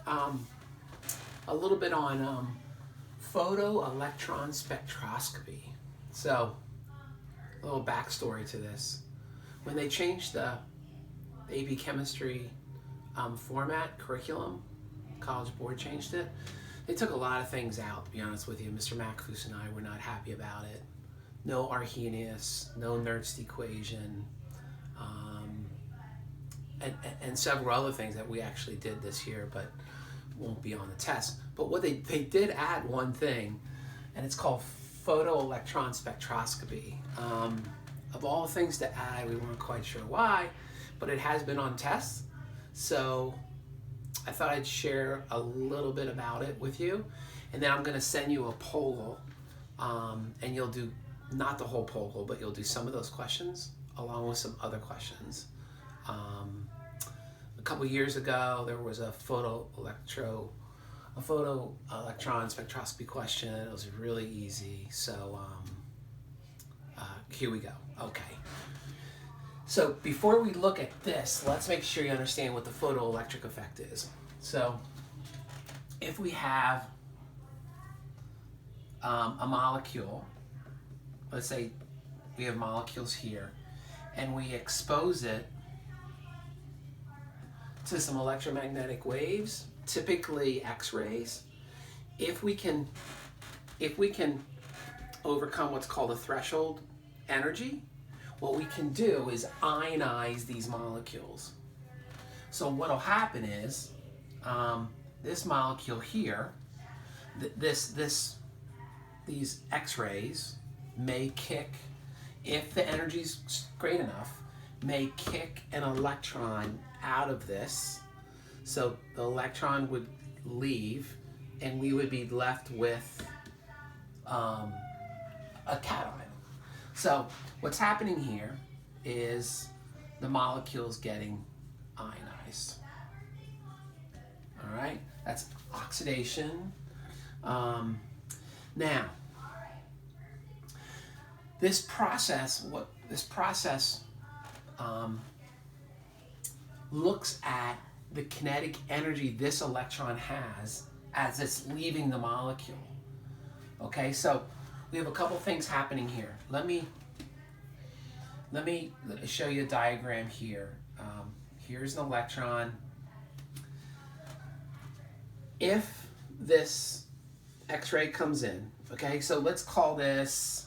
a little bit on photoelectron spectroscopy. So, a little backstory to this. When they changed the AP Chemistry format, curriculum, College Board changed it, they took a lot of things out, to be honest with you. Mr. Macfus and I were not happy about it. No Arrhenius, no Nernst equation, and several other things that we actually did this year, but won't be on the test. But what they did add one thing, and it's called photoelectron spectroscopy. Of all things to add, we weren't quite sure why, but it has been on tests. So I thought I'd share a little bit about it with you, and then I'm going to send you a poll, and you'll do not the whole poll, but you'll do some of those questions along with some other questions. A couple years ago, there was a photoelectron spectroscopy question. It was really easy. So here we go. Okay. So before we look at this, let's make sure you understand what the photoelectric effect is. So if we have a molecule, let's say we have molecules here, and we expose it to some electromagnetic waves, typically X-rays. If we can overcome what's called a threshold energy, what we can do is ionize these molecules. So what will happen is this molecule here, these X-rays may kick, if the energy's great enough, may kick an electron out of this. So the electron would leave, and we would be left with a cation. So what's happening here is the molecule's getting ionized. All right, that's oxidation. Now, this process looks at the kinetic energy this electron has as it's leaving the molecule. Okay, so we have a couple things happening here. Let me show you a diagram here. Here's an electron. If this X-ray comes in, okay, so let's call this,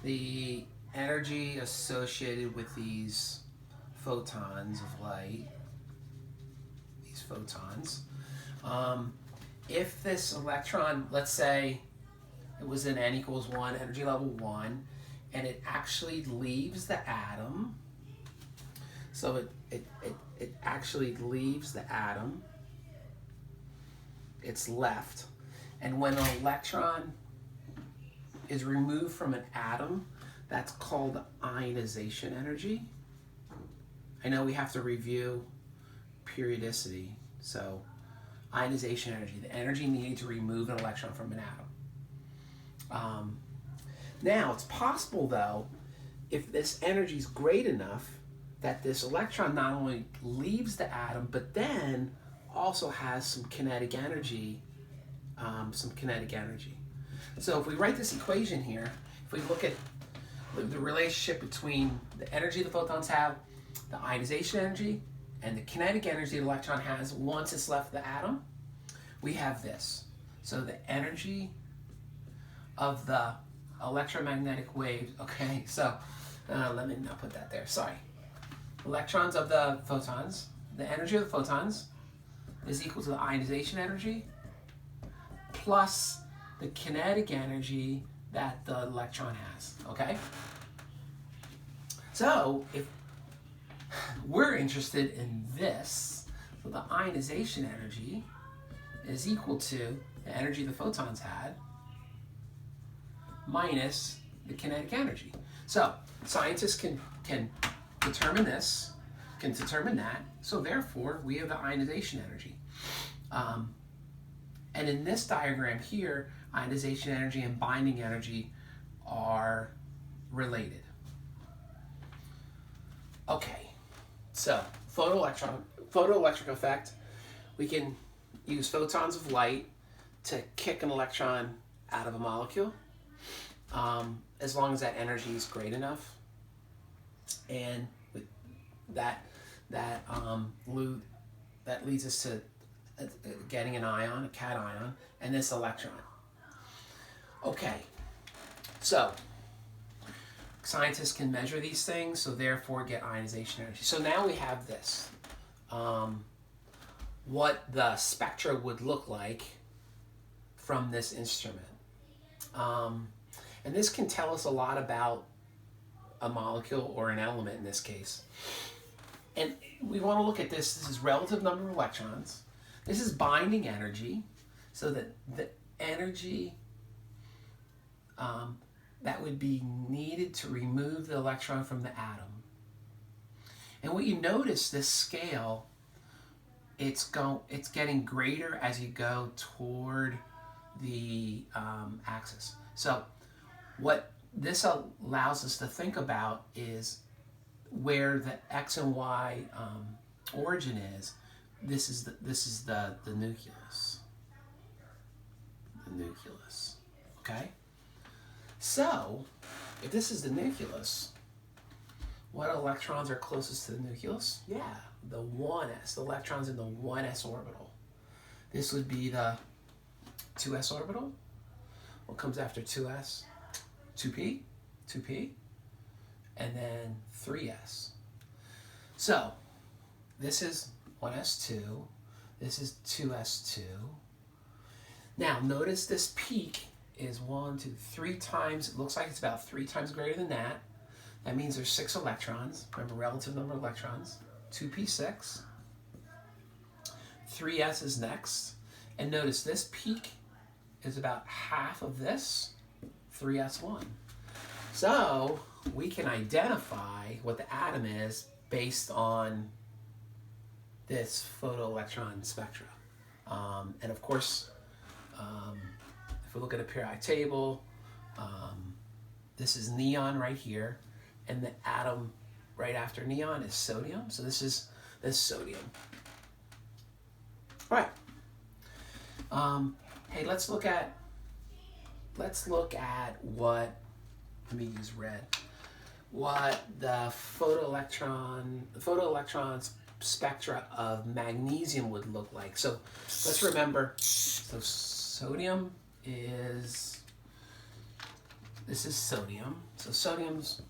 the energy associated with these photons of light, these photons. If this electron, let's say it was in n equals 1, energy level 1, and it actually leaves the atom, so it actually leaves the atom, it's left. And when an electron is removed from an atom, that's called ionization energy. I know we have to review periodicity. So ionization energy, the energy needed to remove an electron from an atom. Now, it's possible, though, if this energy is great enough, that this electron not only leaves the atom, but then also has some kinetic energy. So if we write this equation here, if we look at the relationship between the energy the photons have, the ionization energy, and the kinetic energy the electron has once it's left the atom, we have this. So the energy of the electromagnetic waves, okay, so let me not put that there, sorry. Electrons of the photons, the energy of the photons is equal to the ionization energy plus the kinetic energy that the electron has, okay? So if we're interested in this, so the ionization energy is equal to the energy the photons had minus the kinetic energy. So scientists can determine this, can determine that, so therefore we have the ionization energy. And in this diagram here, ionization energy and binding energy are related. Okay, so photoelectric effect. we can use photons of light to kick an electron out of a molecule, as long as that energy is great enough. And with that leads us to getting an ion, a cation, and this electron. Okay, so scientists can measure these things, so therefore get ionization energy. So now we have this, what the spectra would look like from this instrument. And this can tell us a lot about a molecule or an element in this case. And we want to look at this. This is relative number of electrons. This is binding energy, so that the energy that would be needed to remove the electron from the atom. And what you notice, this scale, it's getting greater as you go toward the axis. So what this allows us to think about is where the X and Y origin is. This is the nucleus. The nucleus. Okay? So, if this is the nucleus, what electrons are closest to the nucleus? Yeah, the 1s, the electrons in the 1s orbital. This would be the 2s orbital. What comes after 2s? 2p, and then 3s. So, this is 1s2, this is 2s2. Now, notice this peak is 1, 2, 3 times, it looks like it's about 3 times greater than that. That means there's 6 electrons. Remember, relative number of electrons. 2p6. 3s is next. And notice this peak is about half of this, 3s1. So we can identify what the atom is based on this photoelectron spectra. And of course, if we look at a periodic table, this is neon right here, and the atom right after neon is sodium. So this is sodium. All right. Hey, let's look at what, let me use red, what the photoelectron spectra of magnesium would look like. So let's remember, so sodium this is sodium. So sodium's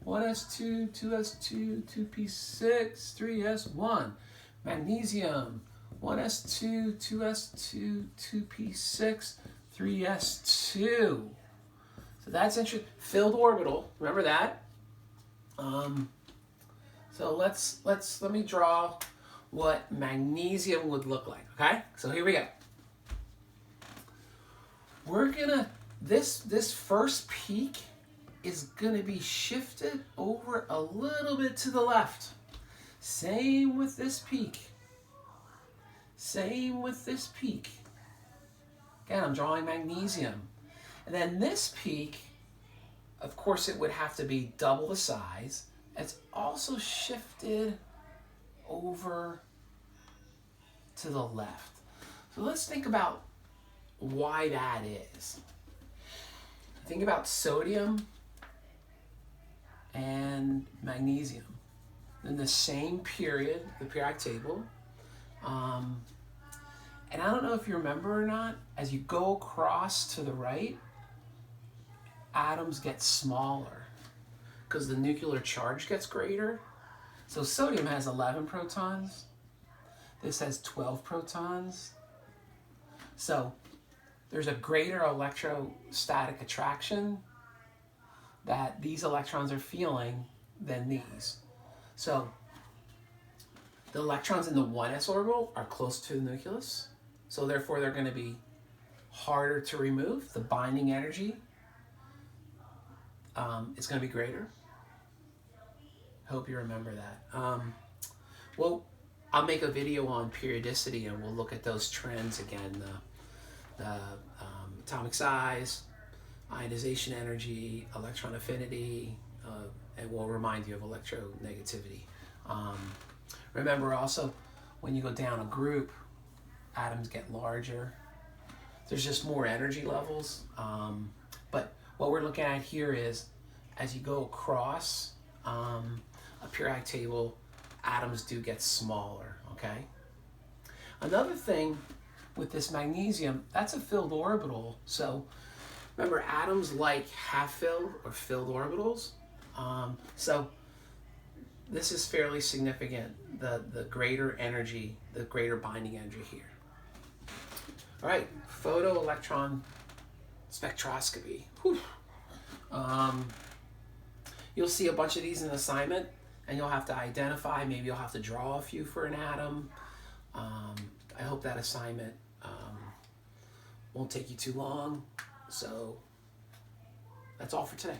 1s2, 2s2, 2p6, 3s1. Magnesium, 1s2, 2s2, 2p6, 3s2. So that's interesting. Filled orbital, remember that? So let me draw what magnesium would look like, okay? So here we go. We're gonna, this first peak is gonna be shifted over a little bit to the left. Same with this peak. Same with this peak. Again, I'm drawing magnesium. And then this peak, of course, it would have to be double the size. It's also shifted over to the left. So let's think about why that is. Think about sodium and magnesium in the same period, the periodic table. And I don't know if you remember or not, as you go across to the right, atoms get smaller because the nuclear charge gets greater. So sodium has 11 protons. This has 12 protons. So there's a greater electrostatic attraction that these electrons are feeling than these. So the electrons in the 1s orbital are close to the nucleus. So therefore they're going to be harder to remove. The binding energy is going to be greater. Hope you remember that. Well, I'll make a video on periodicity and we'll look at those trends again. The atomic size, ionization energy, electron affinity, and we'll remind you of electronegativity. Remember also, When you go down a group, atoms get larger. There's just more energy levels. But what we're looking at here is as you go across a periodic table, atoms do get smaller, okay? Another thing with this magnesium, that's a filled orbital. So remember, atoms like half-filled or filled orbitals. So this is fairly significant, the greater energy, the greater binding energy here. All right, photoelectron spectroscopy. Whew. You'll see a bunch of these in assignment, and you'll have to identify, maybe you'll have to draw a few for an atom. I hope that assignment won't take you too long. So that's all for today.